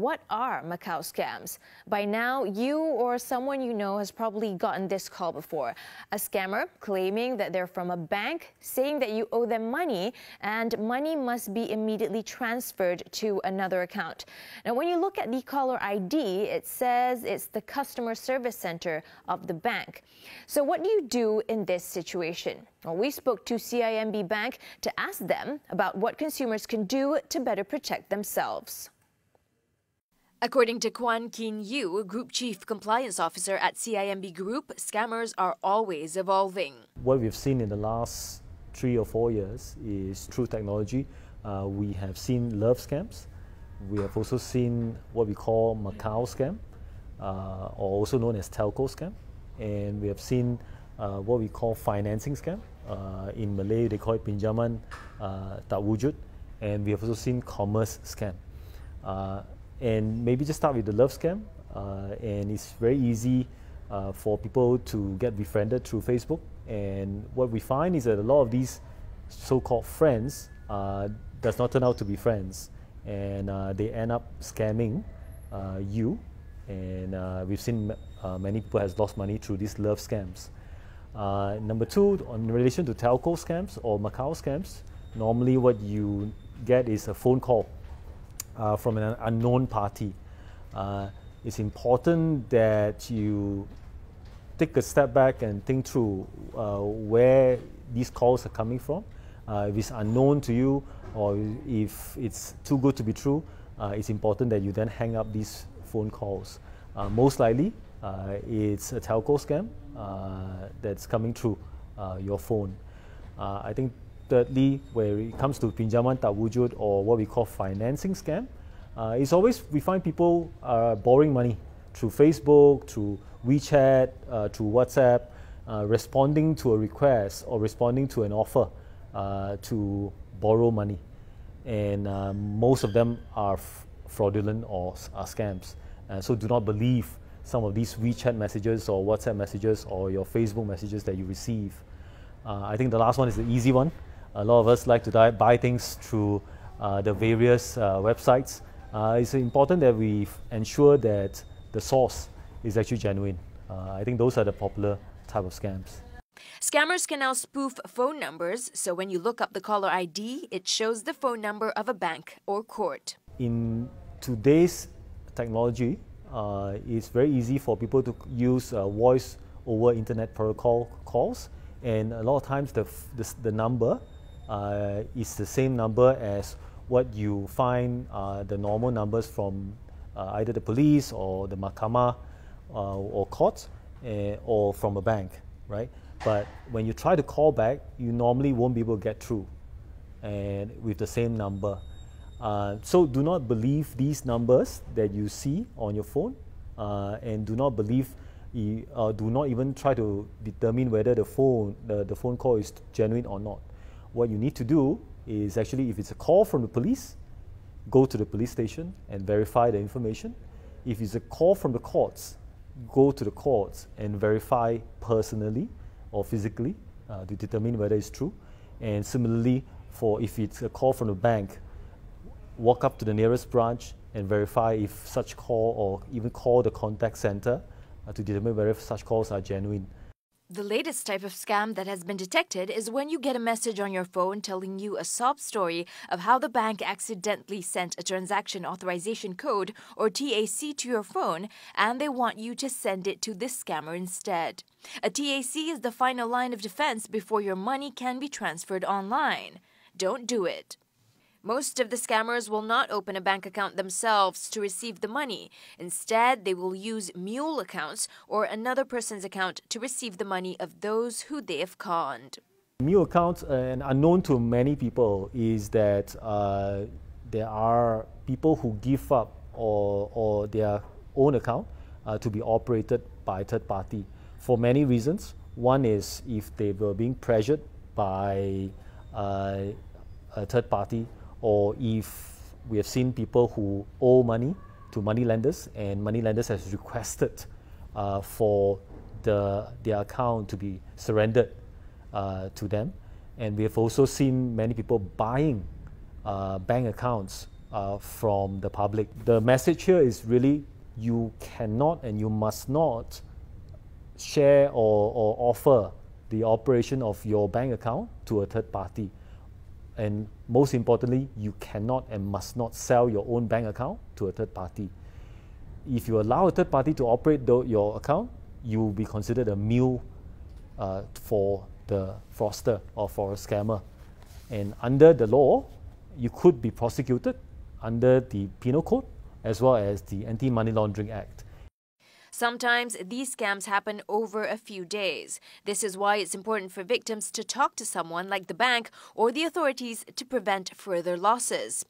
what are Macau scams? By now, you or someone you know has probably gotten this call before. A scammer claiming that they're from a bank, saying that you owe them money, and money must be immediately transferred to another account. Now, when you look at the caller ID, it says it's the customer service center of the bank. So what do you do in this situation? Well, we spoke to CIMB Bank to ask them about what consumers can do to better protect themselves. According to Kwan Kin Yu, Group Chief Compliance Officer at CIMB Group, scammers are always evolving. What we've seen in the last 3 or 4 years is through technology. We have seen love scams. We have also seen what we call Macau scam, or also known as telco scam. And we have seen what we call financing scam. In Malay, they call it pinjaman tak wujud. And we have also seen commerce scam. And maybe just start with the love scam. And it's very easy for people to get befriended through Facebook. And what we find is that a lot of these so-called friends does not turn out to be friends. And they end up scamming you. And we've seen many people has lost money through these love scams. Number two, in relation to telco scams or Macau scams, normally what you get is a phone call from an unknown party. It's important that you take a step back and think through where these calls are coming from. If it's unknown to you or if it's too good to be true, it's important that you then hang up these phone calls. Most likely, it's a telco scam that's coming through your phone. I think thirdly, where it comes to pinjaman tak wujud or what we call financing scam, it's always we find people borrowing money through Facebook, through WeChat, through WhatsApp, responding to a request or responding to an offer to borrow money. And most of them are fraudulent or are scams. So do not believe some of these WeChat messages or WhatsApp messages or your Facebook messages that you receive. I think the last one is the easy one. A lot of us like to buy things through the various websites. It's important that we ensure that the source is actually genuine. I think those are the popular type of scams. Scammers can now spoof phone numbers, so when you look up the caller ID, it shows the phone number of a bank or court. In today's technology, it's very easy for people to use voice over internet protocol calls, and a lot of times the number is the same number as what you find the normal numbers from either the police or the mahkamah or courts or from a bank, right? But when you try to call back, you normally won't be able to get through and with the same number. So do not believe these numbers that you see on your phone, and do not believe, do not even try to determine whether the phone call is genuine or not. What you need to do is actually, if it's a call from the police, go to the police station and verify the information. If it's a call from the courts, go to the courts and verify personally or physically to determine whether it's true. And similarly, if it's a call from the bank, walk up to the nearest branch and verify if such call, or even call the contact center to determine whether such calls are genuine. The latest type of scam that has been detected is when you get a message on your phone telling you a sob story of how the bank accidentally sent a transaction authorization code or TAC to your phone, and they want you to send it to this scammer instead. A TAC is the final line of defense before your money can be transferred online. Don't do it. Most of the scammers will not open a bank account themselves to receive the money. Instead, they will use mule accounts or another person's account to receive the money of those who they have conned. Mule accounts, and unknown to many people, is that there are people who give up or their own account to be operated by a third party for many reasons. One is if they were being pressured by a third party, or if we have seen people who owe money to money lenders and money lenders has requested for their account to be surrendered to them. And we have also seen many people buying bank accounts from the public. The message here is really you cannot and you must not share or offer the operation of your bank account to a third party. And most importantly, you cannot and must not sell your own bank account to a third party. If you allow a third party to operate your account, you will be considered a mule for the fraudster or for a scammer. And under the law, you could be prosecuted under the Penal Code as well as the Anti-Money Laundering Act. Sometimes these scams happen over a few days. This is why it's important for victims to talk to someone like the bank or the authorities to prevent further losses.